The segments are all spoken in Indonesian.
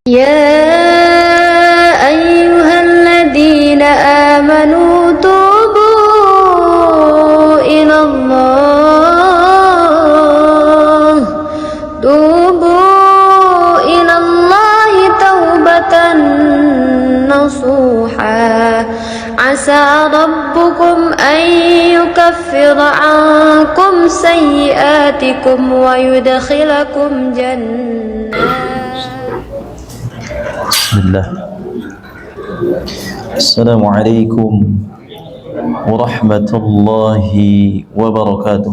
يا أيها الذين آمنوا توبوا إلى الله توبة نصوحا عسى ربكم أن يكفر عنكم سيئاتكم ويدخلكم جنات. Bismillah. Assalamualaikum warahmatullahi wabarakatuh.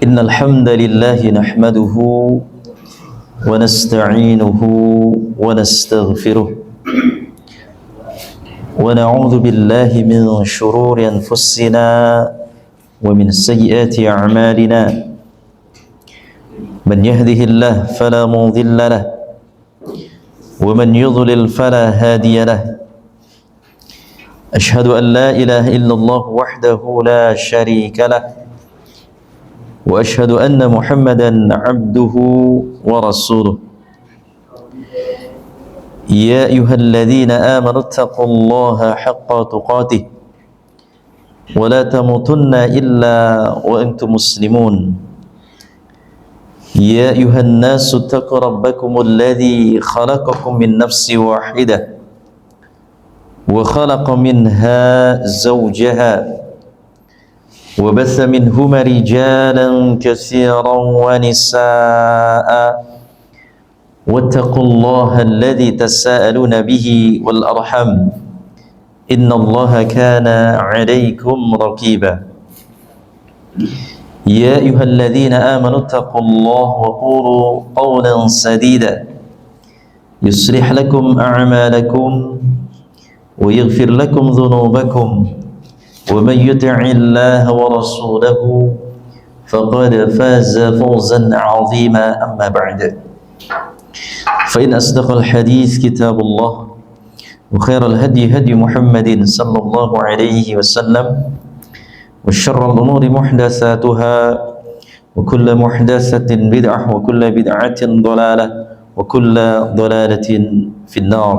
Innal hamdalillah nahmaduhu wa nasta'inuhu wa nastaghfiruh wa na'udzu billahi min shururi anfusina wa min sayyiati a'malina. من يهده الله فلا مضل له ومن يضلل فلا هادي له أشهد أن لا إله إلا الله وحده لا شريك له وأشهد أن محمدا عبده ورسوله يا أيها الذين آمنوا اتقوا الله حق تقاته ولا تموتن إلا وأنتم مسلمون يا أيها الناس اتقوا ربكم الذي خلقكم من نفس واحدة وخلق منها زوجها وبث منهما رجالا كثيرا ونساء واتقوا الله الذي تساءلون به والأرحم إن الله كان عليكم رقيبا يا أيها الذين آمنوا اتقوا الله وقولوا قولا سديدا يصلح لكم أعمالكم ويغفر لكم ذنوبكم ومن يطع الله ورسوله فقد فاز فوزا عظيما. أما بعد فإن أصدق الحديث كتاب الله وخير الهدي هدي محمد صلى الله عليه وسلم وشر الأمور محدثاتها وكل محدثة بدعة وكل بدعة ضلالة وكل ضلالة في النار.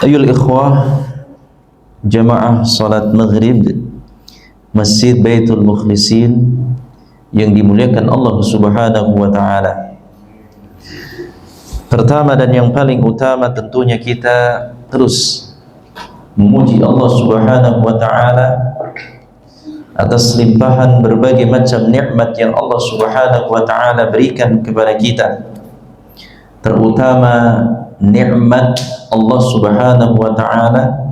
أيها الإخوة jamaah salat maghrib Masjid Baitul Mukhlisin yang dimuliakan Allah Subhanahu wa ta'ala. Pertama dan yang paling utama tentunya kita terus memuji Allah Subhanahu wa ta'ala atas limpahan berbagai macam nikmat yang Allah Subhanahu wa ta'ala berikan kepada kita, terutama nikmat Allah Subhanahu wa ta'ala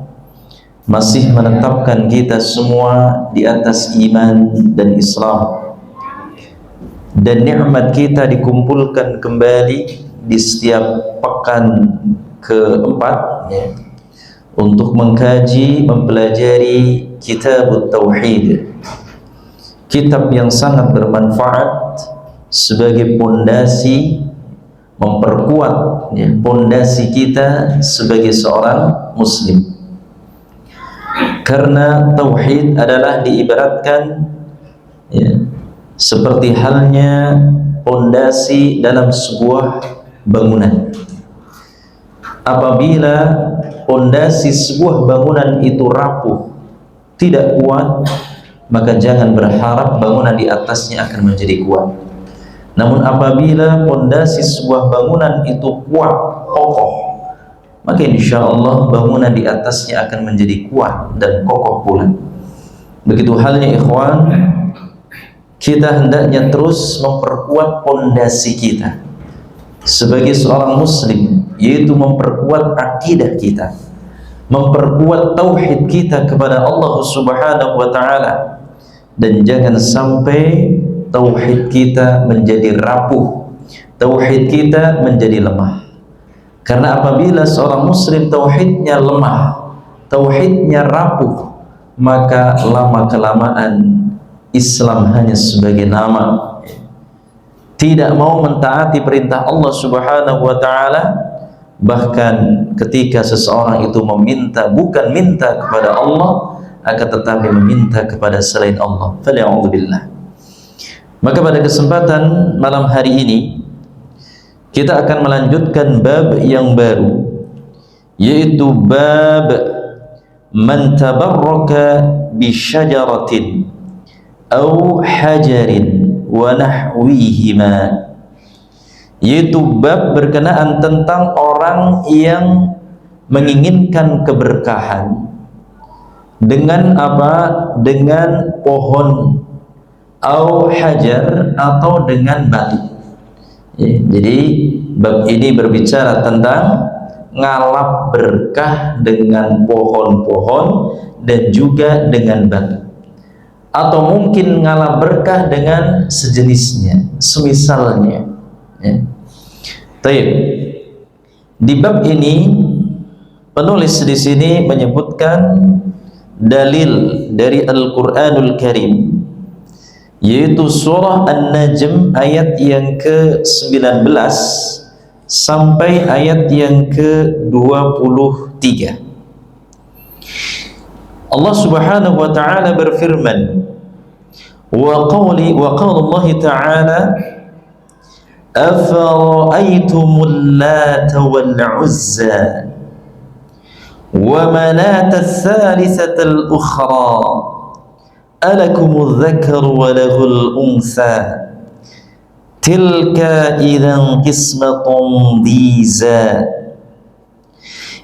masih menetapkan kita semua di atas iman dan Islam, dan nikmat kita dikumpulkan kembali di setiap pekan keempat untuk mengkaji, mempelajari kitab Tauhid, kitab yang sangat bermanfaat sebagai pondasi, memperkuat pondasi kita sebagai seorang muslim. Karena Tauhid adalah diibaratkan seperti halnya pondasi dalam sebuah bangunan. Apabila pondasi sebuah bangunan itu rapuh, tidak kuat, maka jangan berharap bangunan di atasnya akan menjadi kuat. Namun apabila pondasi sebuah bangunan itu kuat, kokoh, maka insya Allah bangunan di atasnya akan menjadi kuat dan kokoh pula. Begitu halnya ikhwan, kita hendaknya terus memperkuat pondasi kita sebagai seorang muslim, yaitu memperkuat akidah kita, memperkuat tauhid kita kepada Allah Subhanahu wa ta'ala, dan jangan sampai tauhid kita menjadi rapuh, tauhid kita menjadi lemah. Karena apabila seorang muslim tauhidnya lemah, tauhidnya rapuh, maka lama-kelamaan Islam hanya sebagai nama, tidak mau mentaati perintah Allah Subhanahu wa ta'ala. Bahkan ketika seseorang itu meminta, bukan minta kepada Allah, akan tetapi meminta kepada selain Allah, fala'udzubillah, Maka pada kesempatan malam hari ini kita akan melanjutkan bab yang baru, yaitu bab man tabarraka bi syajaratin aw hajarin wa nahwihima, yaitu bab berkenaan tentang orang yang menginginkan keberkahan dengan apa? Dengan pohon, au hajar, atau dengan batu. Jadi bab ini berbicara tentang ngalap berkah dengan pohon-pohon dan juga dengan batu, atau mungkin ngalap berkah dengan sejenisnya, semisalnya. Taib. Di bab ini penulis di sini menyebutkan dalil dari Al-Qur'anul Karim, yaitu surah An-Najm ayat yang ke-19 sampai ayat yang ke-23. Allah Subhanahu wa taala berfirman, wa qala Allah taala afara'aytumul lata wal uzza wa manata tsalitsatal ukhra alakumudz dzakaru wa lahul untha tilka idzan qismatun diza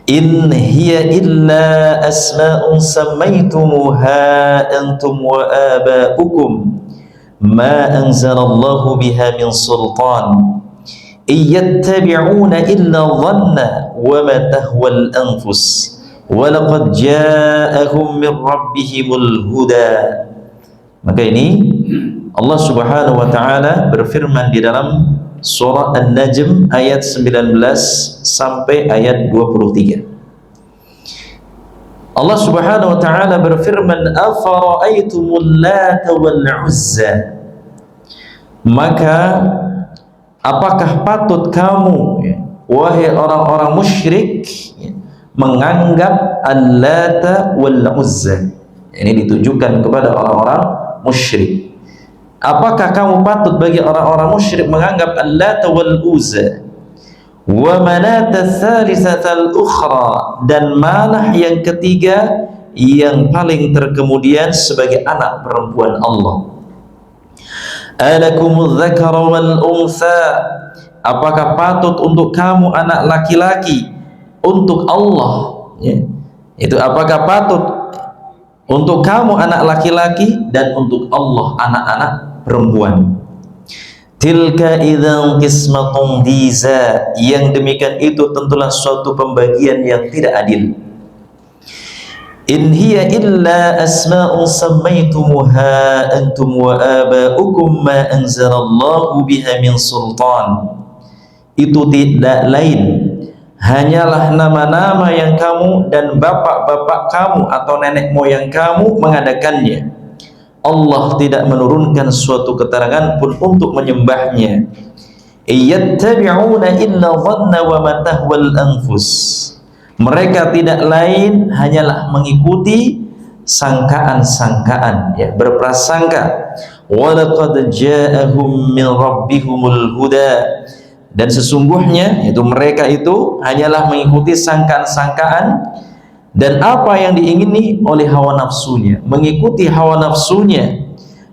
in hiya illa asma'un sammaytumuha antum wa aba'ukum ma anzalallahu biha min sultan iyattabi'una illa dhanna wa ma tahwal anfus wa laqad ja'ahum min rabbihimul huda. Maka ini Allah Subhanahu wa taala berfirman di dalam surah An-Najm ayat 19 sampai ayat 23. Allah Subhanahu wa taala berfirman, afara'aitumul lata wal uzza, maka apakah patut kamu, wahai orang-orang musyrik, menganggap al-lata wal uzza? Ini ditujukan kepada orang-orang musyrik. Apakah kamu patut bagi orang-orang musyrik menganggap al-lata wal uzza wa manata tsalitsatal ukhra, dan manah yang ketiga yang paling terkemudian sebagai anak perempuan Allah? Alakumudz dzakara wal untha, apakah patut untuk kamu anak laki-laki untuk Allah, ya? Itu apakah patut untuk kamu anak laki-laki dan untuk Allah anak-anak perempuan? Tilka idzan qismatun diza, yang demikian itu tentulah suatu pembagian yang tidak adil. In hiya illa asma'un sammaytumuha antum wa aba'ukum ma anzalallahu biha min sultan, itu tidak lain hanyalah nama-nama yang kamu dan bapak-bapak kamu atau nenek moyang kamu mengadakannya. Allah tidak menurunkan suatu keterangan pun untuk menyembahnya. Iyattabi'una illa dhanna wa ma tahwal anfus, mereka tidak lain hanyalah mengikuti sangkaan-sangkaan, ya, berprasangka. Wa laqad ja'ahum min rabbihumul huda, dan sesungguhnya itu mereka itu hanyalah mengikuti sangkaan-sangkaan dan apa yang diingini oleh hawa nafsunya, mengikuti hawa nafsunya,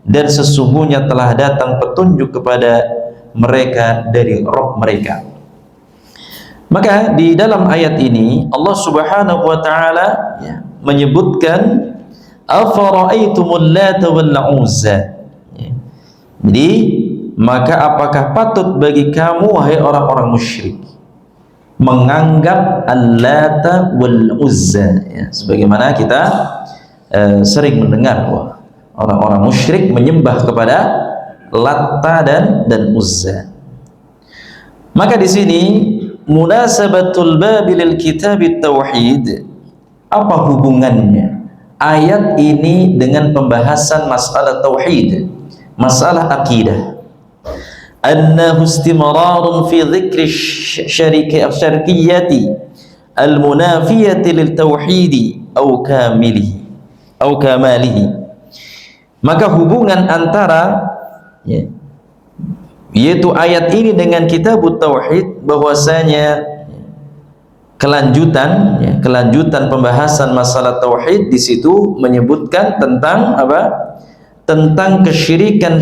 dan sesungguhnya telah datang petunjuk kepada mereka dari Rabb mereka. Maka di dalam ayat ini Allah Subhanahu wa taala, ya, menyebutkan afara'aitumul lata wal uzza. Jadi maka apakah patut bagi kamu wahai orang-orang musyrik menganggap al-lata wal uzza, ya, sebagaimana kita sering mendengar orang-orang musyrik menyembah kepada Latta dan Uzza. Maka di sini munasabatul babi lil kitab tauhid, apa hubungannya ayat ini dengan pembahasan masalah tauhid, masalah akidah? Annahu istimrarun fi dhikri syarikiyati al-munafiyati lil tauhidi au kamalihi. Maka hubungan antara ya. Yaitu ayat ini dengan kitabut tauhid, bahwasanya kelanjutan pembahasan masalah tauhid di situ menyebutkan tentang apa? Tentang kesyirikan,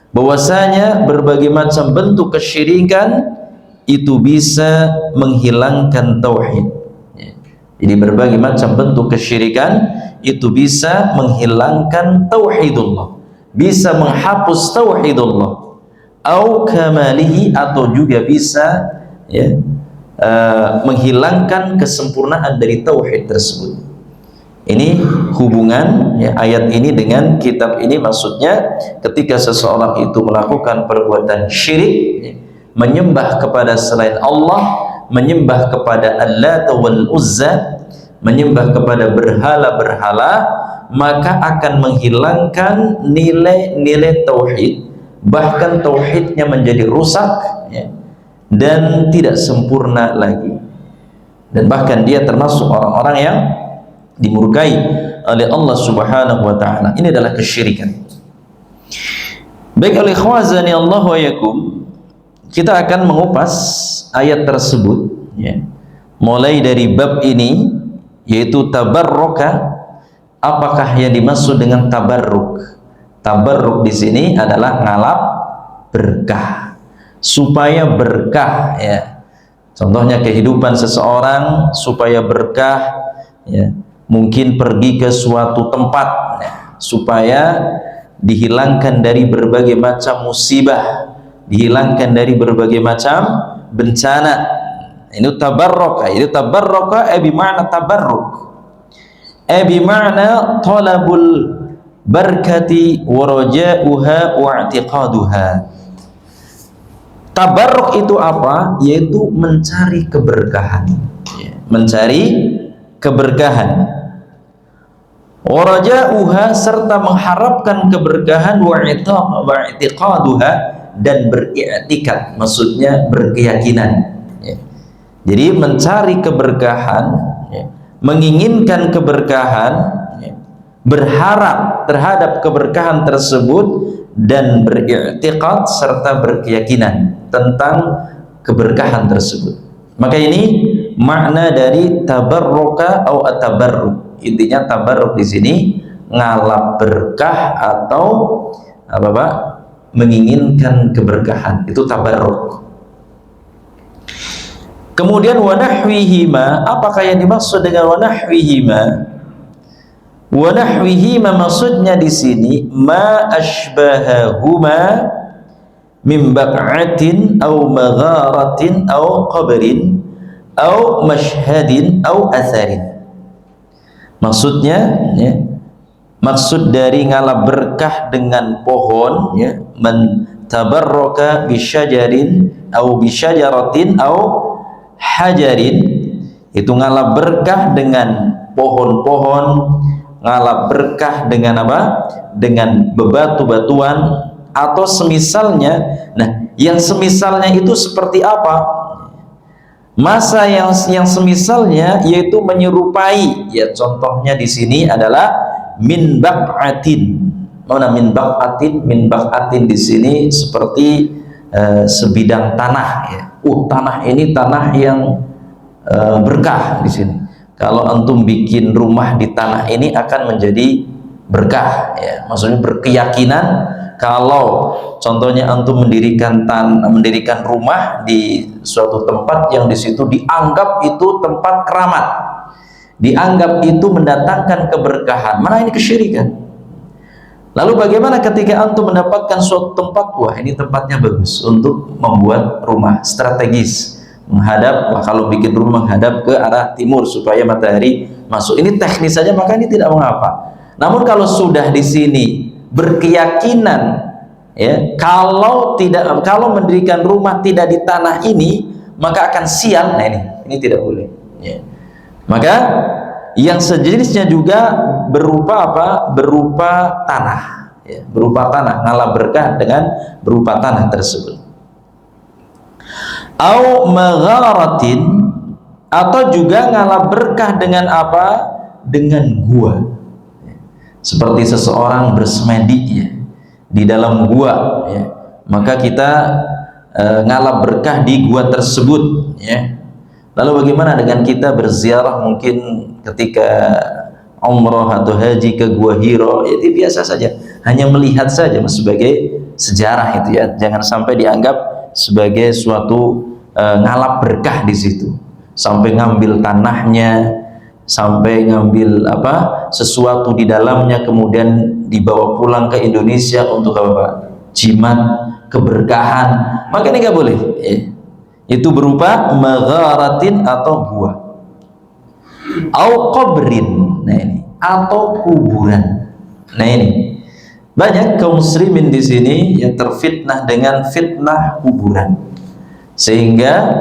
bahwasanya berbagai macam bentuk kesyirikan itu bisa menghilangkan tauhid. Jadi berbagai macam bentuk kesyirikan itu bisa menghilangkan tauhidullah, bisa menghapus tauhidullah, au kamalihi, atau juga bisa ya menghilangkan kesempurnaan dari tauhid tersebut. Ini hubungan ya, ayat ini dengan kitab ini, maksudnya ketika seseorang itu melakukan perbuatan syirik ya, menyembah kepada selain Allah, menyembah kepada Allat wal Uzza, menyembah kepada berhala-berhala, maka akan menghilangkan nilai-nilai tauhid, bahkan tauhidnya menjadi rusak ya, dan tidak sempurna lagi, dan bahkan dia termasuk orang-orang yang dimurkai oleh Allah Subhanahu wa taala. Ini adalah kesyirikan. Baik, al-ikhwazani Allah wa yakum, kita akan mengupas ayat tersebut ya, mulai dari bab ini, yaitu tabarruka. Apakah yang dimaksud dengan tabarruk? Tabarruk di sini adalah ngalap berkah, supaya berkah ya. Contohnya kehidupan seseorang supaya berkah ya, mungkin pergi ke suatu tempat ya, supaya dihilangkan dari berbagai macam musibah, dihilangkan dari berbagai macam bencana. Ini tabarruka. Itu tabarruka bima'na tabarruk, bima'na talabul barakati wa raja'uha wa i'tiqaduha. Tabarruk itu apa? Yaitu mencari keberkahan ya, mencari keberkahan, waraja'uha, serta mengharapkan keberkahan, wa'itiqaduha, dan beriktikad, maksudnya berkeyakinan ya. Jadi mencari keberkahan ya, menginginkan keberkahan ya, berharap terhadap keberkahan tersebut, dan beriktikad serta berkeyakinan tentang keberkahan tersebut. Maka ini makna dari tabarruka atau atabarruk. Intinya tabarruk di sini ngalap berkah atau apa Pak? Menginginkan keberkahan. Itu tabarruk. Kemudian wa nahwihima, apakah yang dimaksud dengan wa nahwihima? Wa nahwihima maksudnya di sini ma asbahahuma min baq'atin aw magharatin aw qabrin aw mashhadin aw atharin. Maksudnya ya, maksud dari ngalap berkah dengan pohon ya, man tabarraka bisyajarin au bisyajaratin au hajarin, itu ngalap berkah dengan pohon-pohon, ngalap berkah dengan apa? Dengan bebatu-batuan atau semisalnya. Nah, yang semisalnya itu seperti apa? Masa yang semisalnya yaitu menyerupai ya, contohnya di sini adalah min baq'atin. Mana min baq'atin? Min baq'atin di sini seperti sebidang tanah ya. Tanah ini tanah yang berkah di sini. Kalau antum bikin rumah di tanah ini akan menjadi berkah ya. Maksudnya berkeyakinan kalau contohnya antum mendirikan rumah di suatu tempat yang di situ dianggap itu tempat keramat, dianggap itu mendatangkan keberkahan, mana ini kesyirikan. Lalu bagaimana ketika antum mendapatkan suatu tempat, wah ini tempatnya bagus untuk membuat rumah strategis, menghadap, wah kalau bikin rumah menghadap ke arah timur supaya matahari masuk, ini teknis saja, maka ini tidak mengapa. Namun kalau sudah di sini berkeyakinan ya, kalau mendirikan rumah tidak di tanah ini maka akan sial, nah ini tidak boleh ya. Maka yang sejenisnya juga berupa apa? Berupa tanah ya, berupa tanah, ngalap berkah dengan berupa tanah tersebut. Au magharatin, atau juga ngalap berkah dengan apa? Dengan gua. Seperti seseorang bersemedi ya, di dalam gua, ya, maka kita ngalap berkah di gua tersebut, ya. Lalu bagaimana dengan kita berziarah mungkin ketika umrah atau haji ke Gua Hiro? Itu biasa saja, hanya melihat saja sebagai sejarah itu, ya. Jangan sampai dianggap sebagai suatu ngalap berkah di situ, sampai ngambil tanahnya, sampai ngambil sesuatu di dalamnya kemudian dibawa pulang ke Indonesia untuk apa? Jimat keberkahan. Maka ini nggak boleh, ya. Itu berupa magharatin atau gua, au qabrin, nah ini, atau kuburan. Nah ini banyak kaum muslimin di sini yang terfitnah dengan fitnah kuburan, sehingga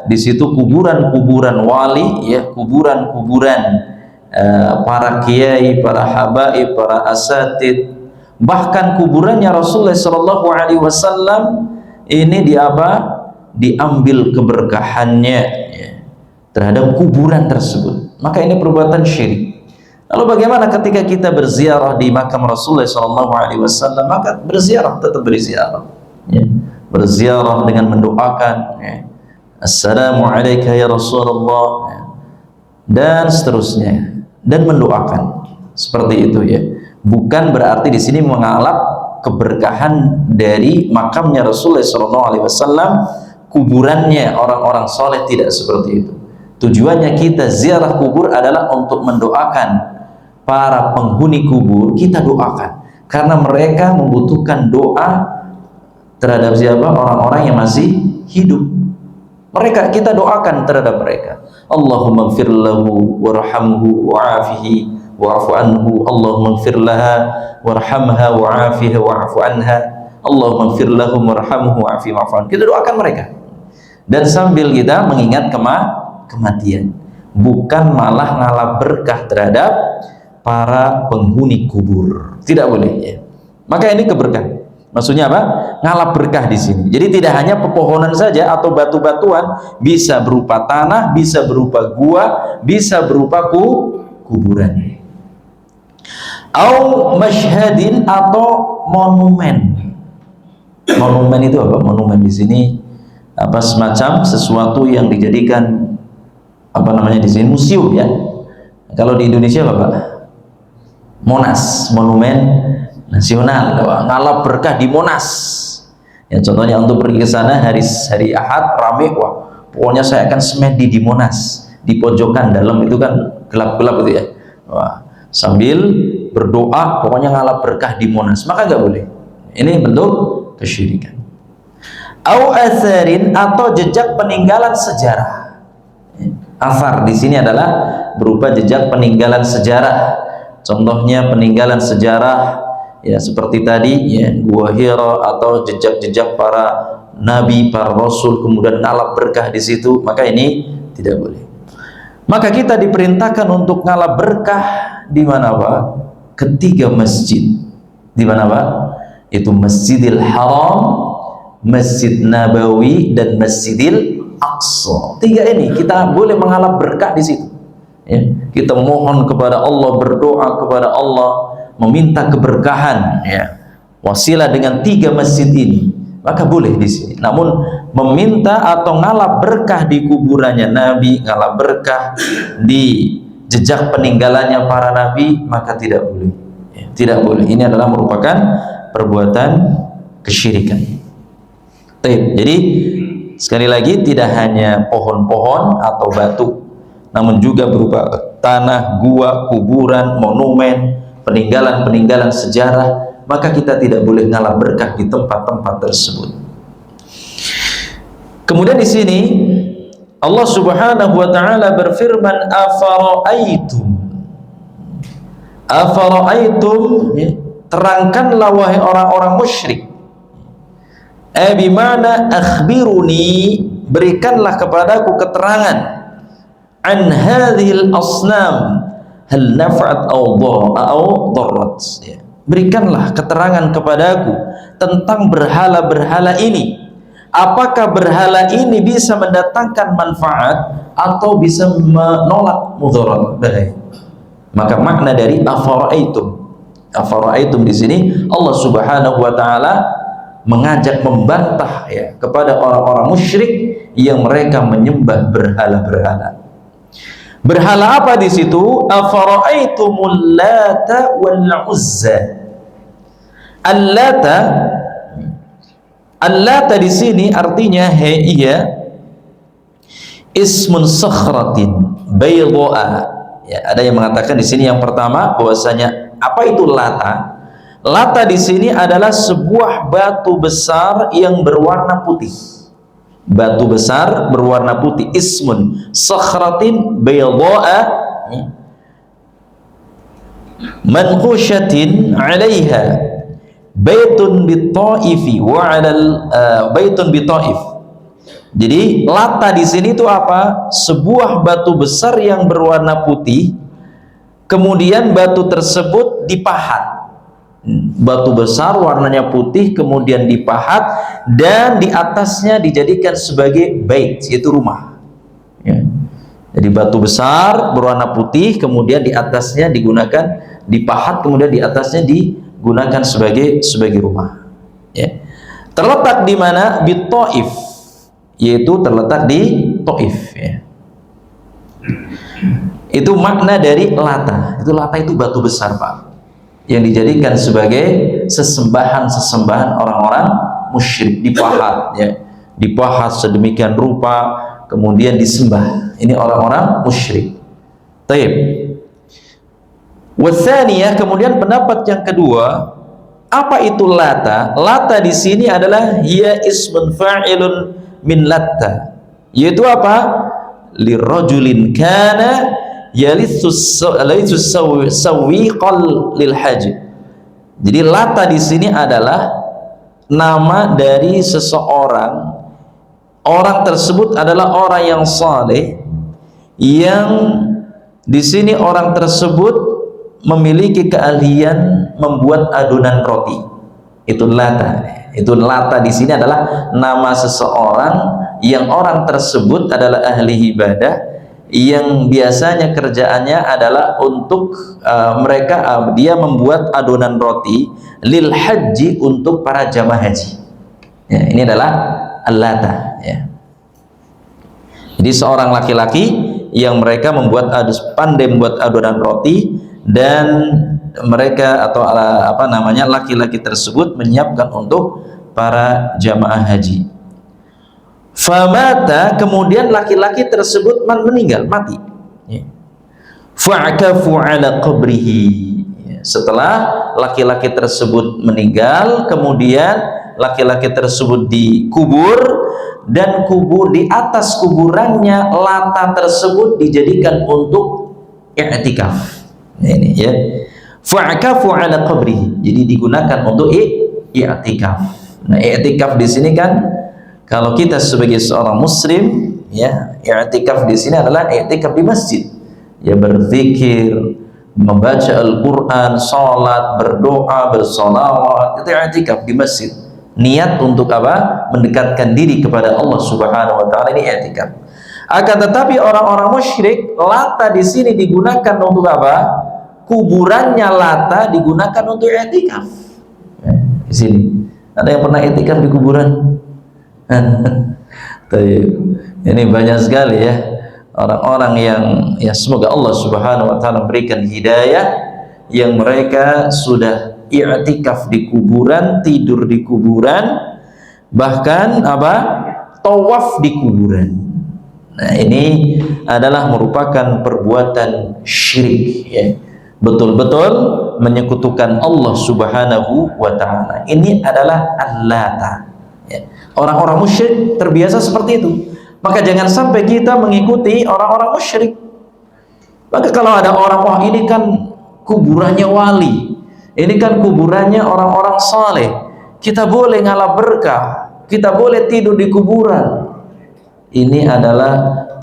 di situ kuburan-kuburan wali, ya, kuburan-kuburan para kiai, para habaib, para asatid, bahkan kuburannya Rasulullah SAW ini diambil keberkahannya, ya, terhadap kuburan tersebut. Maka ini perbuatan syirik. Lalu bagaimana ketika kita berziarah di makam Rasulullah SAW? Maka berziarah, tetap berziarah, ya. Berziarah dengan mendoakan, ya, Assalamualaikum ya Rasulullah, ya, dan seterusnya, dan mendoakan seperti itu, ya. Bukan berarti di sini mengalap keberkahan dari makamnya Rasulullah SAW, kuburannya orang-orang soleh, tidak seperti itu. Tujuannya kita ziarah kubur adalah untuk mendoakan para penghuni kubur. Kita doakan karena mereka membutuhkan doa terhadap siapa? Orang-orang yang masih hidup. Mereka, kita doakan terhadap mereka. Allahumma ighfir lahu warhamhu wa'afihi wa'fu anhu. Allahumma ighfir laha warhamha wa'afiha wa'fu anha. Allahumma ighfir lahum warhamhu wa'afihi wa'fu anhu. Kita doakan mereka, dan sambil kita mengingat kematian, bukan malah ngalap berkah terhadap para penghuni kubur. Tidak boleh, ya. Maka ini keberkahan. Maksudnya apa? Ngalap berkah di sini. Jadi tidak hanya pepohonan saja atau batu-batuan, bisa berupa tanah, bisa berupa gua, bisa berupa kuburan. Au masyhadin, atau monumen. Monumen itu apa? Monumen di sini semacam sesuatu yang dijadikan di sini museum, ya. Kalau di Indonesia apa, Pak? Monas, monumen nasional. Ngalap berkah di Monas, ya. Contohnya untuk pergi ke sana hari Ahad rame, wah, pokoknya saya akan semedi di Monas, di pojokan dalam itu kan gelap-gelap itu, ya. Wah, sambil berdoa, pokoknya ngalap berkah di Monas. Maka nggak boleh. Ini bentuk kesyirikan. Au atharin, atau jejak peninggalan sejarah. Athar di sini adalah berupa jejak peninggalan sejarah. Contohnya peninggalan sejarah, ya, seperti tadi, ya, Gua Hira, atau jejak-jejak para nabi, para rasul, kemudian ngalap berkah di situ. Maka ini tidak boleh. Maka kita diperintahkan untuk ngalap berkah di mana, Pak? Ketiga masjid. Di mana, Pak? Itu Masjidil Haram, Masjid Nabawi, dan Masjidil Aqsa. Tiga ini kita boleh mengalap berkah di situ, ya. Kita mohon kepada Allah, berdoa kepada Allah, meminta keberkahan, ya, wasilah dengan tiga masjid ini, maka boleh di sini. Namun meminta atau ngalap berkah di kuburannya Nabi, ngalap berkah di jejak peninggalannya para nabi, maka tidak boleh, ya, tidak boleh. Ini adalah merupakan perbuatan kesyirikan. Jadi sekali lagi, tidak hanya pohon-pohon atau batu, namun juga berupa tanah, gua, kuburan, monumen, peninggalan-peninggalan sejarah. Maka kita tidak boleh ngalap berkah di tempat-tempat tersebut. Kemudian di sini Allah Subhanahu wa taala berfirman, afara'aitum, ya, terangkanlah wahai orang-orang musyrik. Bimana akhbiruni, berikanlah kepadaku keterangan, an hadhil asnam hal naf'at aw darrat, ya. Berikanlah keterangan kepadaku tentang berhala-berhala ini. Apakah berhala ini bisa mendatangkan manfaat atau bisa menolak mudarat, bahaya? Maka makna dari afara'aitum, Afara'aitum di sini Allah Subhanahu wa taala mengajak membantah ya kepada orang-orang musyrik yang mereka menyembah berhala-berhala. Berhala apa di situ? Afara'aitumul Lata wal Uzza. Al-Lata di sini artinya hiya ismun sakhratin bayda'a. Ya, ada yang mengatakan di sini yang pertama bahwasanya apa itu Lata? Lata di sini adalah sebuah batu besar yang berwarna putih. Batu besar berwarna putih. Ismun sakhratin bayda'a manqushatin 'alaiha baitun bi-Thaifi wa 'alal baitun bi-Thaif. Jadi Lata di sini itu apa? Sebuah batu besar yang berwarna putih. Kemudian batu tersebut dipahat. Batu besar warnanya putih kemudian dipahat dan di atasnya dijadikan sebagai bait, yaitu rumah. Ya. Jadi batu besar berwarna putih kemudian di atasnya digunakan dipahat kemudian di atasnya digunakan sebagai rumah. Ya. Terletak di mana? Di Thaif, yaitu terletak di Thaif. Ya. Itu makna dari Lata. Itu Lata itu batu besar, Pak, yang dijadikan sebagai sesembahan orang-orang musyrik, dipahat ya, dipahat sedemikian rupa kemudian disembah. Ini orang-orang musyrik. Taib. Watsaniyah, kemudian pendapat yang kedua, apa itu Lata? Lata di sini adalah hiya ismun fa'ilun min Latta, yaitu apa? Lirajulin kana yalitsus sawiqal lil hajj. Jadi Lata di sini adalah nama dari seseorang. Orang tersebut adalah orang yang saleh, yang di sini orang tersebut memiliki keahlian membuat adonan roti. Itu Lata. Itu Lata di sini adalah nama seseorang yang orang tersebut adalah ahli ibadah, yang biasanya kerjaannya adalah untuk dia membuat adonan roti lil haji, untuk para jamaah haji. Ya, ini adalah Al-Lata. Ya. Jadi seorang laki-laki yang mereka pandai membuat adonan roti, dan mereka atau laki-laki tersebut menyiapkan untuk para jamaah haji. Famata, kemudian laki-laki tersebut meninggal, mati. Fa'akafu ala qabrihi. Setelah laki-laki tersebut meninggal, kemudian laki-laki tersebut dikubur, dan di atas kuburannya Lata tersebut dijadikan untuk i'tikaf. Ini ya. Fa'akafu ala qabrihi. Jadi digunakan untuk i'tikaf. Nah, i'tikaf di sini kan, kalau kita sebagai seorang muslim, ya, i'tikaf di sini adalah i'tikaf di masjid. Ya, berzikir, membaca Al-Qur'an, salat, berdoa, bersolawat, itu i'tikaf di masjid. Niat untuk apa? Mendekatkan diri kepada Allah Subhanahu wa taala, ini i'tikaf. Akan tetapi orang-orang musyrik, Lata di sini digunakan untuk apa? Kuburannya Lata digunakan untuk i'tikaf. Ya, di sini. Ada yang pernah i'tikaf di kuburan? Ini banyak sekali ya orang-orang yang ya semoga Allah Subhanahu wa taala berikan hidayah, yang mereka sudah i'tikaf di kuburan, tidur di kuburan, bahkan tawaf di kuburan. Nah, ini adalah merupakan perbuatan syirik ya. Betul-betul menyekutukan Allah Subhanahu wa taala. Ini adalah Al-Lata. Ya. Orang-orang musyrik terbiasa seperti itu. Maka jangan sampai kita mengikuti orang-orang musyrik. Maka kalau ada orang, wah ini kan kuburannya wali, ini kan kuburannya orang-orang saleh, kita boleh ngalah berkah, kita boleh tidur di kuburan. Ini adalah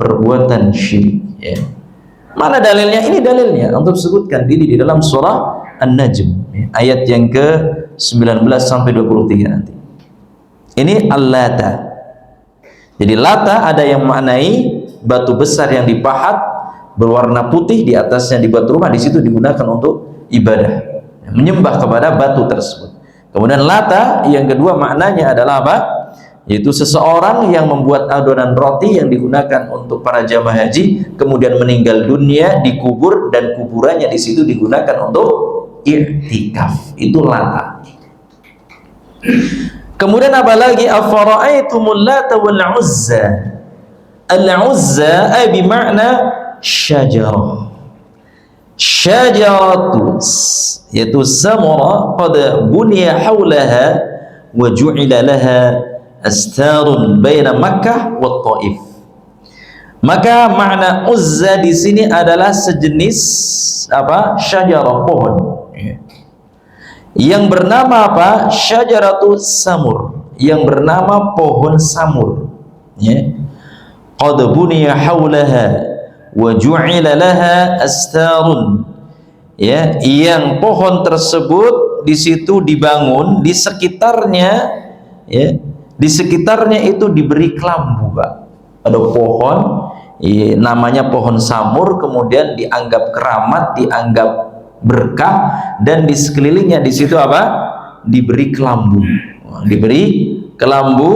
perbuatan syirik. Ya. Mana dalilnya? Ini dalilnya untuk sebutkan diri di dalam surah An-Najm, ya, ayat yang ke-19 sampai 23 nanti. Ini Al-Lata. Jadi Lata ada yang maknai batu besar yang dipahat berwarna putih, di atasnya dibuat rumah, di situ digunakan untuk ibadah. menyembah kepada batu tersebut. Kemudian Lata yang kedua maknanya adalah apa? Yaitu seseorang yang membuat adonan roti yang digunakan untuk para jamaah haji, kemudian meninggal dunia, dikubur, dan kuburannya di situ digunakan untuk i'tikaf. Itu Lata. Kemudian apa lagi? Afara'aitumul Lata wal Uzza. Al-Uzza ay bimakna syajarah. Syajaratu yaitu samara qad buniya hawlaha wa ju'ila laha astarun baina Makkah wa Taif. Maka makna Uzza di sini adalah sejenis apa? Syajarah, pohon. Yang bernama apa? Syajaratu samur, yang bernama pohon samur. Ya. Qad buniya hawlaha wa ju'ila laha astarun. Ya, yang pohon tersebut di situ dibangun, di sekitarnya, ya, di sekitarnya itu diberi kelambu, Pak. Ada pohon, ya, namanya pohon samur, kemudian dianggap keramat, dianggap berkah, dan di sekelilingnya di situ apa? Diberi kelambu. Diberi kelambu,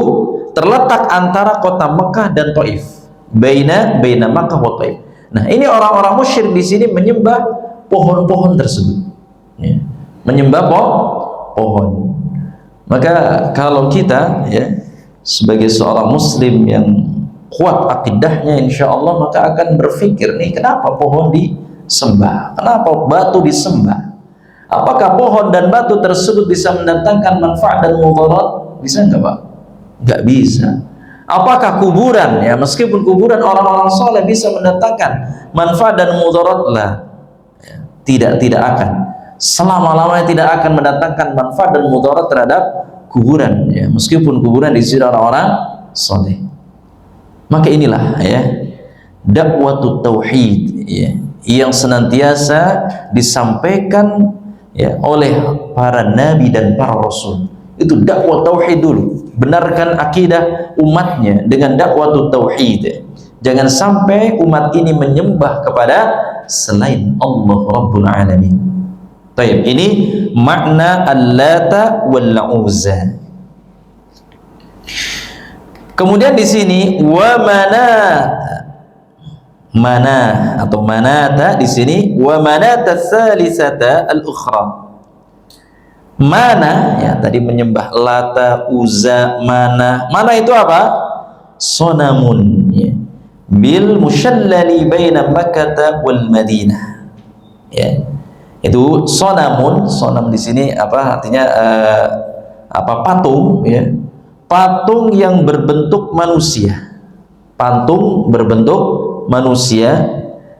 terletak antara kota Mekah dan Taif. Baina Makkah wa Taif. Nah, ini orang-orang musyrik di sini menyembah pohon-pohon tersebut. Ya, menyembah pohon. Maka kalau kita, ya, sebagai seorang muslim yang kuat akidahnya insya Allah, maka akan berpikir nih, kenapa pohon disembah, kenapa batu disembah, apakah pohon dan batu tersebut bisa mendatangkan manfaat dan mudarat? Bisa nggak, Pak? Nggak bisa. Apakah kuburan, ya, meskipun kuburan orang-orang soleh bisa mendatangkan manfaat dan mudarat? Lah, ya, tidak akan. Selama-lamanya tidak akan mendatangkan manfaat dan mudarat terhadap kuburan, ya, meskipun kuburan diisi orang-orang soleh. Maka inilah, ya, dakwatut tauhid, ya, yang senantiasa disampaikan, ya, oleh para nabi dan para rasul. Itu dakwah tauhid dulu, benarkan akidah umatnya dengan dakwatut tauhid. Jangan sampai umat ini menyembah kepada selain Allah Rabbul Alamin. Baik, ini makna Al-Lata wal Uzza. Kemudian di sini wa manata di sini wa manata tsalisata al-ukhra. Mana, ya, tadi menyembah Lata, Uzza, Mana. Mana itu apa? Sonamun, ya, bil musyallali baina Makkah wal Madinah. Ya. Itu sonamun. Sonam di sini apa artinya? Patung, ya. Patung yang berbentuk manusia. Patung berbentuk manusia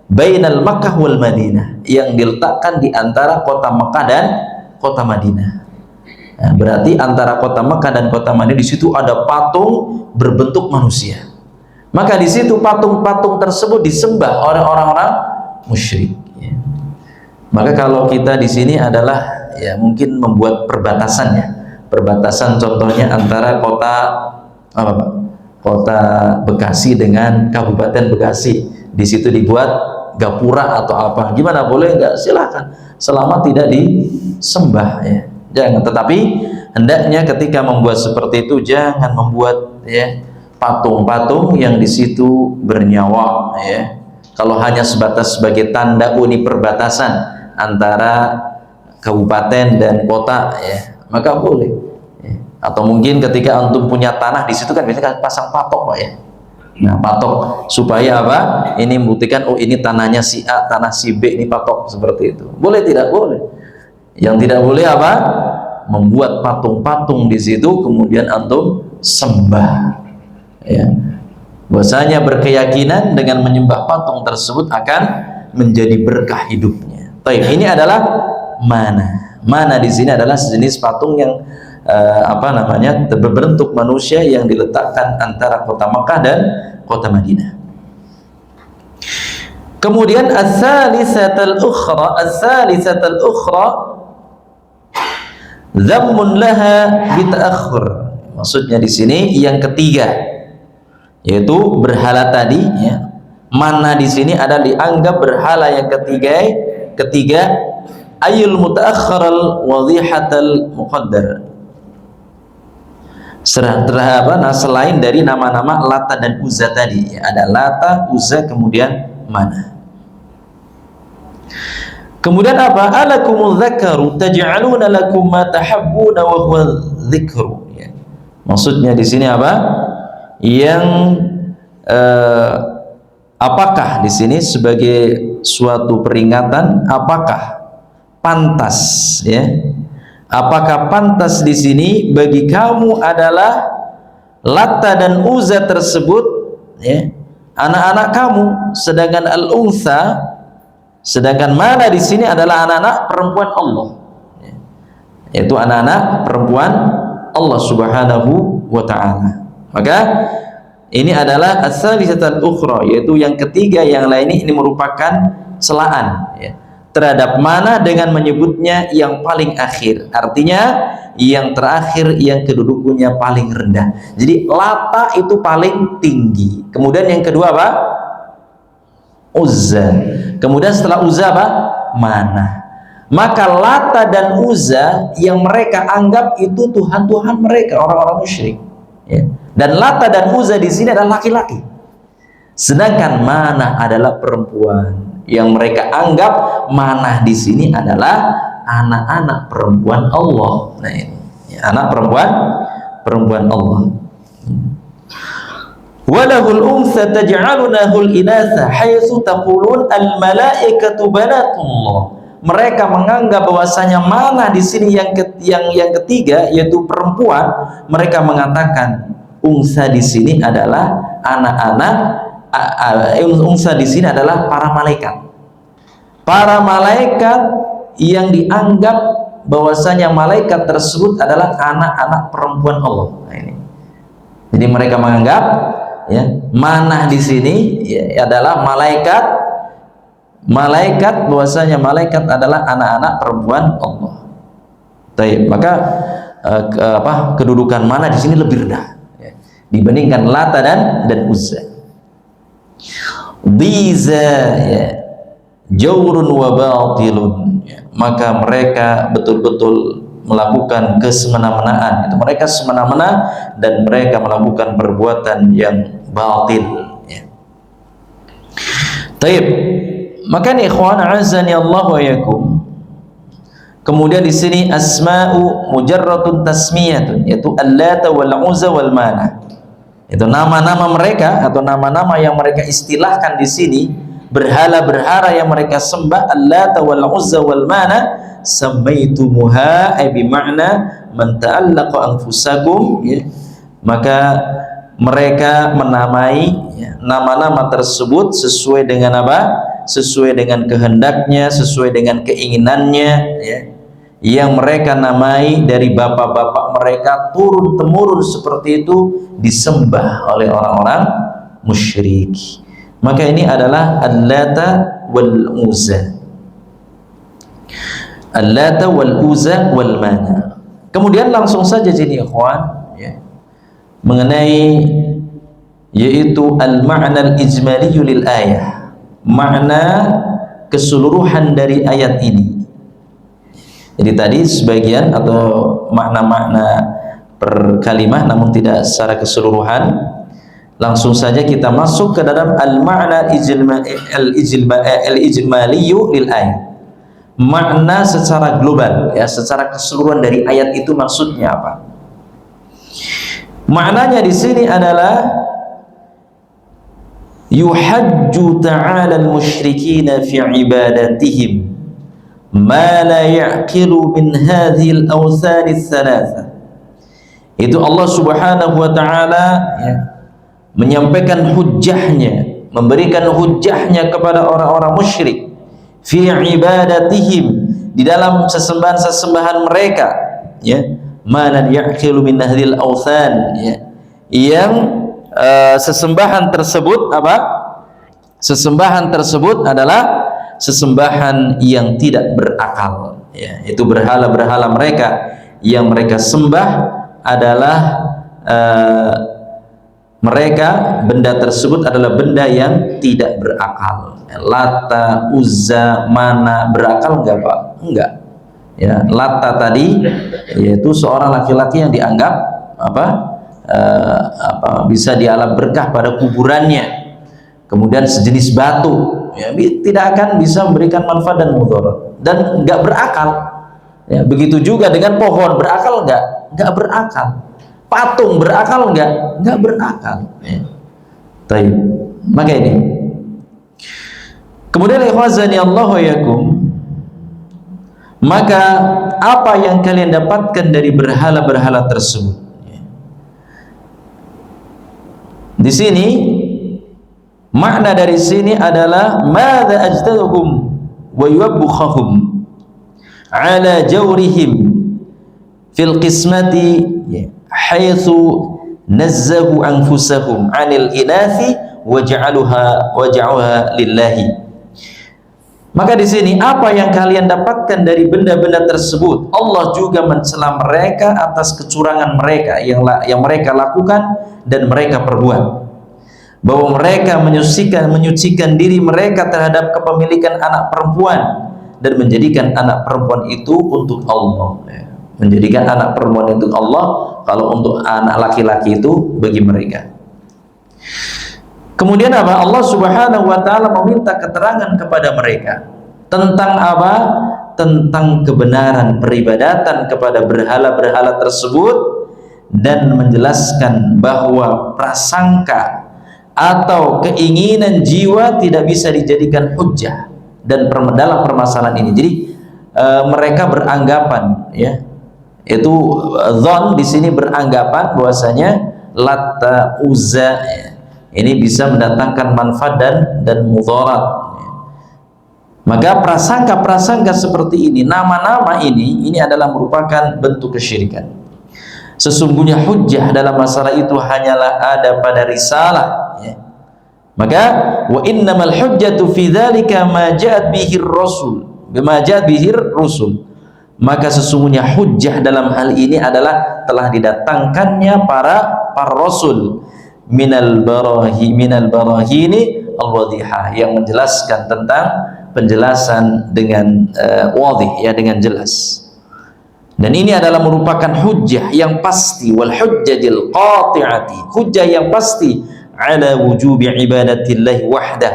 bainal Makkah wal Madinah, yang diletakkan di antara kota Makkah dan kota Madinah. Nah, berarti antara kota Makkah dan kota Madinah di situ ada patung berbentuk manusia. Maka di situ patung-patung tersebut disembah oleh orang-orang musyrik. Ya. Maka kalau kita di sini adalah, ya, mungkin membuat perbatasannya, perbatasan contohnya antara kota apa, Pak? Kota Bekasi dengan Kabupaten Bekasi. Di situ dibuat gapura atau apa, gimana, boleh nggak? Silahkan, selama tidak disembah, ya, jangan. Tetapi hendaknya ketika membuat seperti itu jangan membuat, ya, patung-patung yang di situ bernyawa, ya. Kalau hanya sebatas sebagai tanda ini perbatasan antara kabupaten dan kota, ya, maka boleh, ya. Atau mungkin ketika antum punya tanah di situ kan biasanya pasang patok, Pak, ya. Nah, patok supaya apa? Ini membuktikan, oh, ini tanahnya si A, tanah si B, ini patok, seperti itu. Boleh tidak? Boleh. Yang tidak boleh apa? Membuat patung-patung di situ kemudian antum sembah. Ya. Bahwasanya berkeyakinan dengan menyembah patung tersebut akan menjadi berkah hidupnya. Baik, ini adalah mana. Mana di sini adalah sejenis patung yang berbentuk manusia yang diletakkan antara kota Makkah dan kota Madinah. Kemudian as-salisatul ukhra dhammun laha bita'akhur. Maksudnya di sini yang ketiga, yaitu berhala tadi, ya. Mana di sini ada dianggap berhala yang ketiga ayul mutaakhiral wadhihatal muqaddar. Nah, selain dari nama-nama Lata dan Uzza tadi, ada Lata, Uzza, kemudian Mana. Kemudian apa? Alakumul dzakaru taj'aluna lakum ma tahabbuna wa huwa dzikru. Ya. Maksudnya di sini apa? Yang apakah di sini sebagai suatu peringatan, apakah pantas, ya? Apakah pantas di sini bagi kamu adalah Lata dan Uzza tersebut, ya, anak-anak kamu, sedangkan al-untha, sedangkan Mana di sini adalah anak-anak perempuan Allah, ya, yaitu anak-anak perempuan Allah Subhanahu wa Ta'ala. Maka ini adalah as-salisatul ukhra, yaitu yang ketiga, yang lain ini merupakan celaan, ya, terhadap Mana dengan menyebutnya yang paling akhir, artinya yang terakhir yang kedudukannya paling rendah. Jadi Lata itu paling tinggi, kemudian yang kedua apa? Uzza, kemudian setelah Uzza apa? Mana. Maka Lata dan Uzza yang mereka anggap itu Tuhan-Tuhan mereka, orang-orang musyrik, ya. Dan Lata dan Uzza di sini adalah laki-laki, sedangkan Mana adalah perempuan. Yang mereka anggap Mana di sini adalah anak-anak perempuan Allah. Nah ini, ya, anak perempuan Allah. Walahul untha taj'alunahul inatha haitsu taqulun al malaikatu banatullah. Mereka menganggap bahwasanya Mana di sini yang ketiga, yaitu perempuan. Mereka mengatakan untha di sini adalah anak-anak, unsa di sini adalah para malaikat. Para malaikat yang dianggap bahwasanya malaikat tersebut adalah anak-anak perempuan Allah. Nah, ini. Jadi mereka menganggap, ya, Mana di sini, ya, adalah malaikat, bahwasanya malaikat adalah anak-anak perempuan Allah. Baik, maka kedudukan Mana di sini lebih rendah, ya, dibandingkan Lata dan Uzza. Biza, ya, jawrun wa batilun, ya. Maka mereka betul-betul melakukan kesemena-menaan. Itu mereka semena-mena dan mereka melakukan perbuatan yang batil, ya. Taib. Maka nih ikhwan azani Allah wa yakum. Kemudian di sini asma'u mujarratun tasmiyatun, yaitu Al-Lata wal Uzza wal Mana. Itu nama-nama mereka atau nama-nama yang mereka istilahkan di sini, berhala-berhala yang mereka sembah, Al-Lata wal Uzza wal Mana, samaitumuha ay bi ma'na man ta'allaqa anfusakum, ya. Maka mereka menamai, ya, nama-nama tersebut sesuai dengan apa? Sesuai dengan kehendaknya, sesuai dengan keinginannya, ya, yang mereka namai dari bapak-bapak mereka turun-temurun seperti itu, disembah oleh orang-orang musyrik. Maka ini adalah Al-Lata wal Uzza, Al-Lata wal Uzza wal Mana. Kemudian langsung saja jadi ikhwan, ya, mengenai yaitu al-ma'na al-ijmali lil ayah, makna keseluruhan dari ayat ini. Jadi tadi sebagian atau makna-makna per kalimah, namun tidak secara keseluruhan. Langsung saja kita masuk ke dalam al-ma'na al-ijmaliyu lil ayat. Makna secara global, ya, secara keseluruhan dari ayat itu maksudnya apa? Maknanya di sini adalah yuhajju ta'ala al-musyrikina fi ibadatihim ma la ya'qilu min hadhihi al-awthan ats-tsalatsa. Itu Allah Subhanahu wa ta'ala, ya, menyampaikan hujjahnya, memberikan hujjahnya kepada orang-orang musyrik fi ibadatihim, di dalam sesembahan-sesembahan mereka, ya, ma la ya'qilu min hadhihi al-awthan, ya, yang sesembahan tersebut apa? Sesembahan tersebut adalah sesembahan yang tidak berakal, ya, itu berhala-berhala mereka yang mereka sembah adalah mereka, benda tersebut adalah benda yang tidak berakal. Lata, Uzza, Mana berakal enggak Pak? Enggak. Ya, Latta tadi yaitu seorang laki-laki yang dianggap bisa dialap berkah pada kuburannya. Kemudian sejenis batu, ya, tidak akan bisa memberikan manfaat dan mudarat dan enggak berakal. Ya, begitu juga dengan pohon, berakal enggak? Enggak berakal. Patung berakal enggak? Enggak berakal. Ya. Taib. Maka ini. Kemudian ikhwazani Allahu yakum, maka apa yang kalian dapatkan dari berhala-berhala tersebut? Di sini makna dari sini adalah madza ajtaduhum wa yuwabbukhahum ala jawrihim fil qismati haitsu nazzahu anfusahum 'anil inathi waja'aluha lillahi. Maka di sini apa yang kalian dapatkan dari benda-benda tersebut? Allah juga mencela mereka atas kecurangan mereka yang mereka lakukan dan mereka perbuat. Bahwa mereka menyucikan diri mereka terhadap kepemilikan anak perempuan dan menjadikan anak perempuan itu untuk Allah. Menjadikan anak perempuan itu Allah, kalau untuk anak laki-laki itu bagi mereka. Kemudian apa? Allah Subhanahu wa taala meminta keterangan kepada mereka tentang apa? Tentang kebenaran peribadatan kepada berhala-berhala tersebut dan menjelaskan bahwa prasangka atau keinginan jiwa tidak bisa dijadikan hujjah dan dalam permasalahan ini. Jadi mereka beranggapan, ya, itu dzan di sini beranggapan bahwasanya Latta, Uzza ini bisa mendatangkan manfaat dan mudarat. Maka prasangka-prasangka seperti ini, nama-nama ini adalah merupakan bentuk kesyirikan. Sesungguhnya hujjah dalam masalah itu hanyalah ada pada risalah, ya. Maka wa innamal hujjatu fi dzalika ma ja'at bihi ar-rasul bima ja'at bihi ar-rusul. Maka sesungguhnya hujjah dalam hal ini adalah telah didatangkannya para rasul minal barahini al-wadihah, yang menjelaskan tentang penjelasan dengan wadih, ya, dengan jelas. Dan ini adalah merupakan hujjah yang pasti, wal hujjatil qati'ati, hujjah yang pasti ala wujubi ibadatillahi wahdah,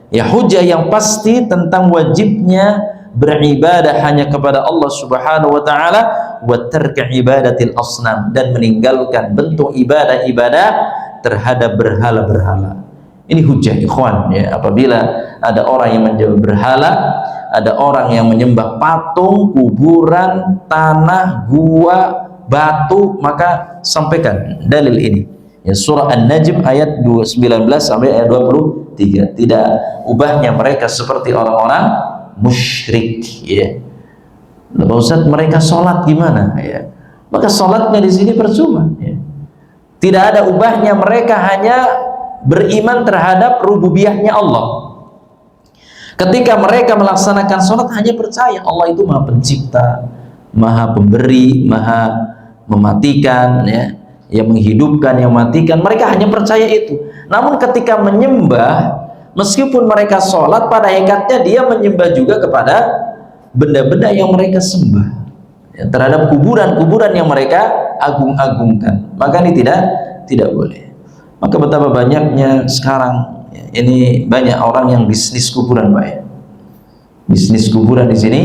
ya, hujjah yang pasti tentang wajibnya beribadah hanya kepada Allah Subhanahu wa taala, wa tarka ibadatil asnam, dan meninggalkan bentuk ibadah-ibadah terhadap berhala-berhala. Ini hujjah, ikhwan, ya. Apabila ada orang yang menyembah berhala, ada orang yang menyembah patung, kuburan, tanah, gua, batu, maka sampaikan dalil ini, ya, surah An-Najm ayat 19 sampai ayat 23. Tidak ubahnya mereka seperti orang-orang musyrik, ya. Pak Ustaz, mereka sholat gimana, ya? Maka sholatnya di sini percuma, ya. Tidak ada ubahnya, mereka hanya beriman terhadap rububiyahnya Allah. Ketika mereka melaksanakan sholat hanya percaya Allah itu maha pencipta, maha pemberi, maha mematikan, ya, yang menghidupkan, yang mematikan, mereka hanya percaya itu. Namun ketika menyembah, meskipun mereka sholat, pada hakikatnya dia menyembah juga kepada benda-benda yang mereka sembah, ya, terhadap kuburan-kuburan yang mereka agung-agungkan. Maka ini tidak boleh. Maka betapa banyaknya sekarang, ya, ini banyak orang yang bisnis kuburan, Pak, ya. Bisnis kuburan di sini,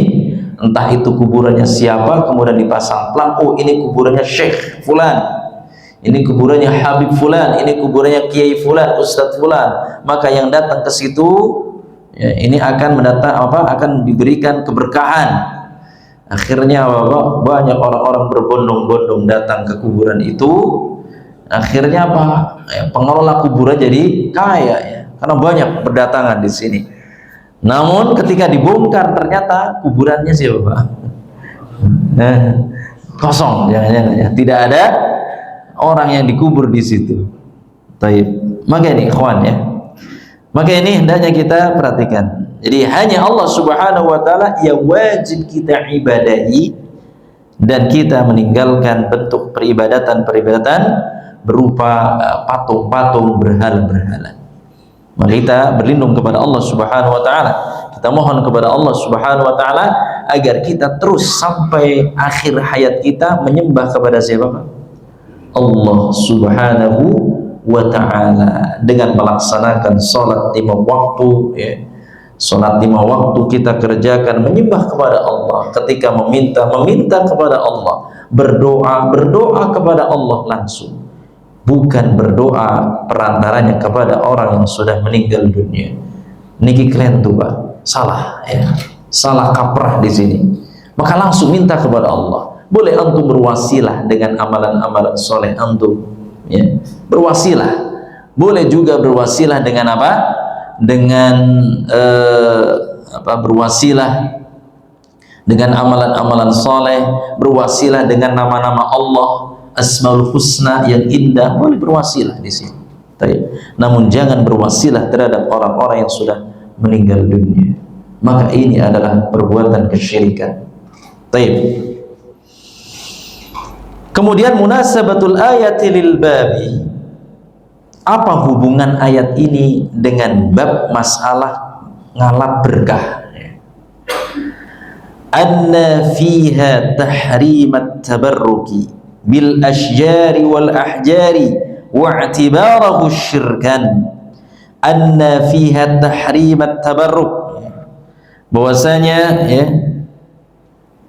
entah itu kuburannya siapa, kemudian dipasang pelang, oh ini kuburannya Syekh Fulan, ini kuburannya Habib Fulan, ini kuburannya Kiai Fulan, Ustadz Fulan. Maka yang datang ke situ, ya, ini akan akan diberikan keberkahan. Akhirnya banyak orang-orang berbondong-bondong datang ke kuburan itu. Akhirnya apa? Ya, pengelola kuburan jadi kaya, ya, karena banyak berdatangan di sini. Namun ketika dibongkar ternyata kuburannya siapa, Pak? Kosong, jangan-jangan, ya. Tidak ada orang yang dikubur di situ. Taib. Maka ini, ikhwan, ya. Maka ini hendaknya kita perhatikan. Jadi hanya Allah Subhanahu wa taala yang wajib kita ibadahi, dan kita meninggalkan bentuk peribadatan berupa patung-patung, berhala-berhala. Maka kita berlindung kepada Allah Subhanahu wa taala. Kita mohon kepada Allah Subhanahu wa taala agar kita terus sampai akhir hayat kita menyembah kepada siapa, Pak? Allah Subhanahu wa taala dengan melaksanakan salat 5 waktu, ya. Salat 5 waktu kita kerjakan, menyembah kepada Allah, ketika meminta kepada Allah, berdoa kepada Allah langsung, bukan berdoa perantaranya kepada orang yang sudah meninggal dunia. Niki keren tuh, Pak. Salah, ya. Salah kaprah di sini. Maka langsung minta kepada Allah. Boleh antum berwasilah dengan amalan-amalan soleh antum, ya. Berwasilah. Boleh juga berwasilah dengan apa? Dengan berwasilah dengan amalan-amalan soleh, berwasilah dengan nama-nama Allah, Asmaul Husna yang indah, boleh berwasilah di sini. Namun jangan berwasilah terhadap orang-orang yang sudah meninggal dunia. Maka ini adalah perbuatan kesyirikan. Kemudian munasabatul ayati lil babi. Apa hubungan ayat ini dengan bab masalah ngalap berkah? Anna fiha tahrimat tabarruki bil ashjari wal ahjari wa'tibarahu syirkan. Anna fiha tahrimat tabarruk, bahwasanya, ya,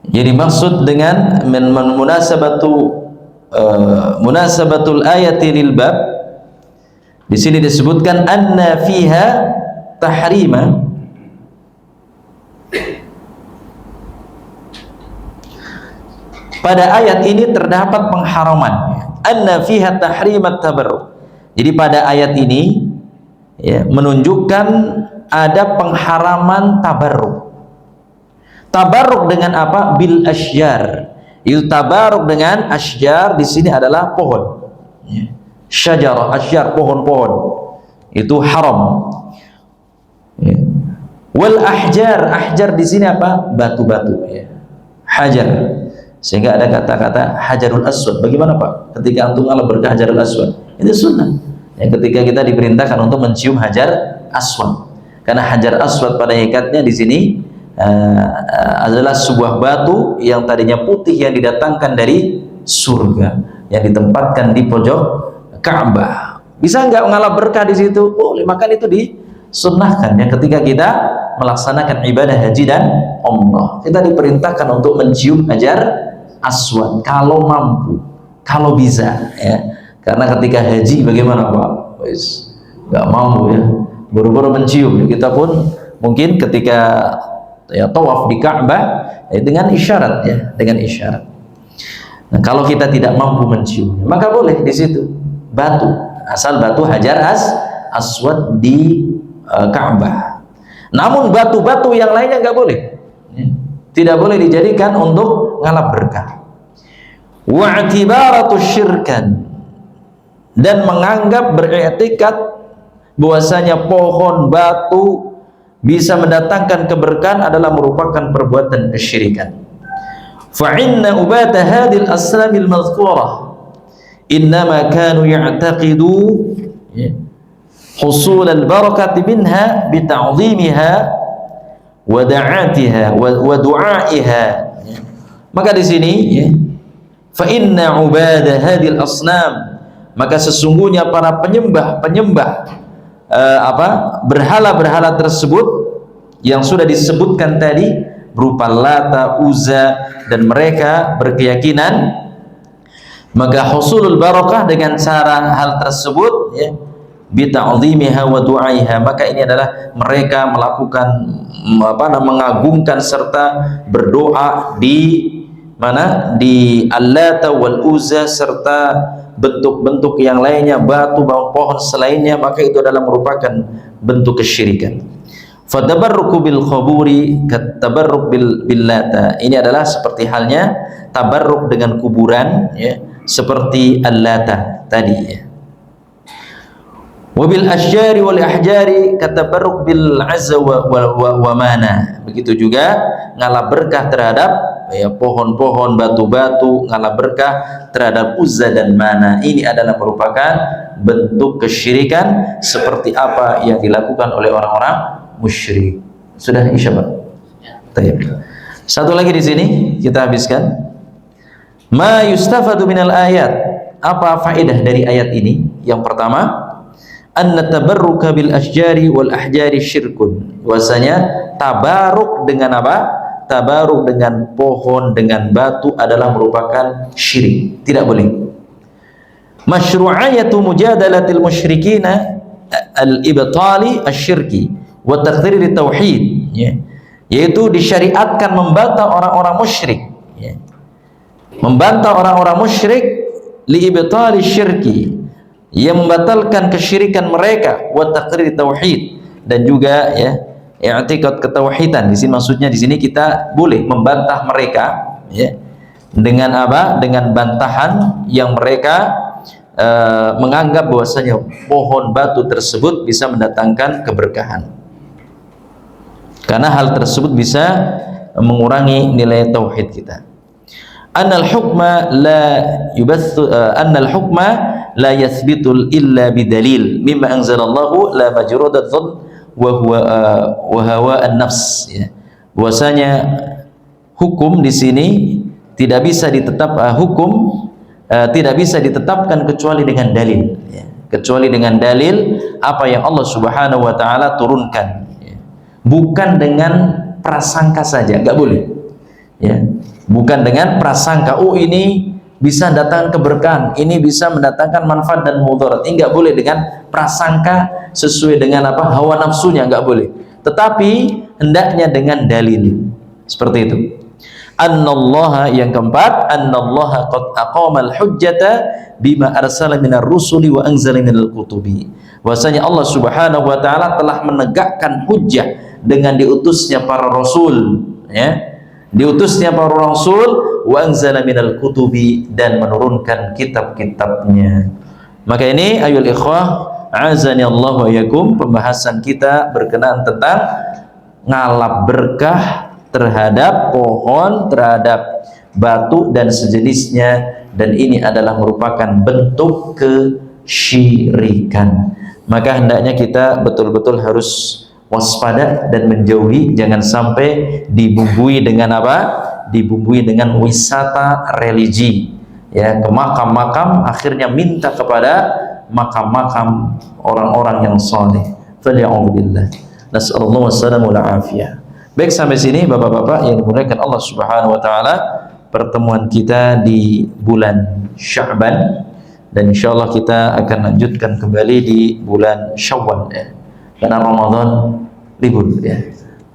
jadi maksud dengan munasabatul ayati lil bab, di sini disebutkan anna fiha tahrima, pada ayat ini terdapat pengharaman. Anna fiha tahrimat tabarruk. Jadi pada ayat ini, ya, menunjukkan ada pengharaman tabarruk. Tabarruk dengan apa? Bil asjar. Itu tabarruk dengan asjar di sini adalah pohon. Ya. Syajarah, asjar, pohon-pohon. Itu haram. Ya. Wal ahjar, ahjar di sini apa? Batu-batu, ya. Hajar. Sehingga ada kata-kata hajarul aswad. Bagaimana, Pak? Ketika antum ngalap berkah hajarul aswad, itu sunnah. Ya, ketika kita diperintahkan untuk mencium hajar aswad, karena hajar aswad pada hakikatnya di sini adalah sebuah batu yang tadinya putih yang didatangkan dari surga, yang ditempatkan di pojok Ka'bah. Bisa nggak ngalap berkah di situ? Boleh. Maka itu disunnahkan, ya, ketika kita melaksanakan ibadah haji dan umrah, kita diperintahkan untuk mencium hajar aswad kalau mampu, kalau bisa, ya. Karena ketika haji bagaimana, Pak? Wis nggak mampu, ya, buru-buru mencium. Kita pun mungkin ketika, ya, tawaf di Ka'bah, ya, dengan isyarat, ya, dengan isyarat. Nah, kalau kita tidak mampu mencium, maka boleh di situ batu, asal batu hajar aswad di Ka'bah. Namun batu-batu yang lainnya nggak boleh, ya. Tidak boleh dijadikan untuk ngalap berkah. Wa'tibaratu syirkan, dan menganggap, beriktikad bahwasanya pohon, batu bisa mendatangkan keberkahan adalah merupakan perbuatan kesyirikan. Fa inna ubata hadhil aslamil madhkurah innama kanu ya'taqidu husul al-barakati minha bita'zimiha wa da'atiha wa du'aiha. Maka di sini, ya, fa inna ubada hadhil asnam, maka sesungguhnya para penyembah berhala-berhala tersebut yang sudah disebutkan tadi berupa Lata, Uzza, dan mereka berkeyakinan, maka husulul barakah dengan cara hal tersebut, ya, bita'zimiha wa du'aiha, maka ini adalah mereka melakukan mengagungkan serta berdoa di mana? Di Al-Lata wal Uzza serta bentuk-bentuk yang lainnya, batu, pohon selainnya, maka itu adalah merupakan bentuk kesyirikan. Fatabarruku bil khuburi katabarruk bil Lata, ini adalah seperti halnya tabarruk dengan kuburan, ya, seperti Al-Lata tadi, ya. Wabil asyari wal ahjari katabarruk bil azza wa mana, begitu juga ngalap berkah terhadap, ya, pohon-pohon, batu-batu, ngalap berkah terhadap Uzza dan Mana. Ini adalah merupakan bentuk kesyirikan seperti apa yang dilakukan oleh orang-orang musyrik. Sudah Isya, Pak? Baik. Satu lagi di sini kita habiskan. Ma yustafadu minal ayat. Apa faedah dari ayat ini? Yang pertama, anna tabarruka bil asjari wal ahjari syirkun. Bahwasanya tabaruk dengan apa? Tabaruk dengan pohon, dengan batu adalah merupakan syirik. Tidak boleh. Masyru'ayatu mujadalatil musyrikina al-ibtali asyirki wa taqriri tauhid, ya. Yaitu disyariatkan membantah orang-orang musyrik, ya. Membantah orang-orang musyrik li ibtali syirki, yang membatalkan kesyirikan mereka, wa taqriri tauhid, dan juga ya i'tiqad ketauhidan. Di sini maksudnya di sini kita boleh membantah mereka, ya. Dengan apa? Dengan bantahan yang mereka menganggap bahwasanya pohon batu tersebut bisa mendatangkan keberkahan, karena hal tersebut bisa mengurangi nilai tauhid kita. Annal hukma la yathbitu illa bidalil mimma anzalallahu la majrudat dhunn wa hawa an-nafs, ya. Bahwasanya hukum di sini tidak bisa tidak bisa ditetapkan kecuali dengan dalil, ya. Kecuali dengan dalil apa yang Allah Subhanahu wa taala turunkan, ya. Bukan dengan prasangka saja, nggak boleh, ya. Bukan dengan prasangka, oh ini bisa datangkan keberkahan, ini bisa mendatangkan manfaat dan mudarat. Ini nggak boleh dengan prasangka sesuai dengan apa hawa nafsunya, nggak boleh. Tetapi hendaknya dengan dalil, seperti itu. Annallaha, yang keempat, annallaha qad aqamal hujjata bima arsala minar rusuli wa anzala minal kutubi. Bahwasanya Allah Subhanahu wa taala telah menegakkan hujjah dengan diutusnya para rasul, ya. Diutusnya para rasul, wa anzala minal kutubi, dan menurunkan kitab-kitabnya. Maka ini ayul ikhwah, azani Allah wa yakum, pembahasan kita berkenaan tentang ngalap berkah terhadap pohon, terhadap batu dan sejenisnya, dan ini adalah merupakan bentuk kesyirikan. Maka hendaknya kita betul-betul harus waspada dan menjauhi, jangan sampai dibumbui dengan apa? Dibumbui dengan wisata religi, ya, ke makam-makam, akhirnya minta kepada makam-makam orang-orang yang saleh. Falya'udzubillah. Nas'alullah wassalamu ala afiyah. Baik, sampai sini Bapak-bapak yang dimuliakan Allah Subhanahu wa taala, pertemuan kita di bulan Sya'ban, dan insyaallah kita akan lanjutkan kembali di bulan Syawal, ya. Karena Ramadan libur, ya.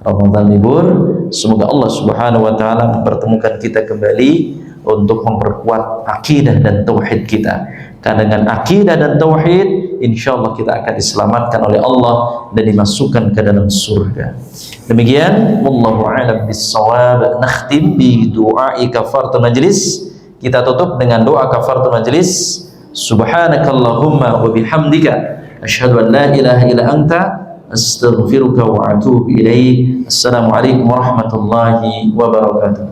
Ramadan libur. Semoga Allah Subhanahu wa taala mempertemukan kita kembali untuk memperkuat akidah dan tauhid kita. Karena dengan akidah dan tauhid, insyaallah kita akan diselamatkan oleh Allah dan dimasukkan ke dalam surga. Demikian, wallahu a'lam bis-shawab. Nakhtim bi du'ai kafaratul majlis. Kita tutup dengan doa kafaratul majlis. Subhanakallahumma wa bihamdika asyhadu an la ilaha illa anta astaghfiruka wa atubu ilaik. Assalamualaikum warahmatullahi wabarakatuh.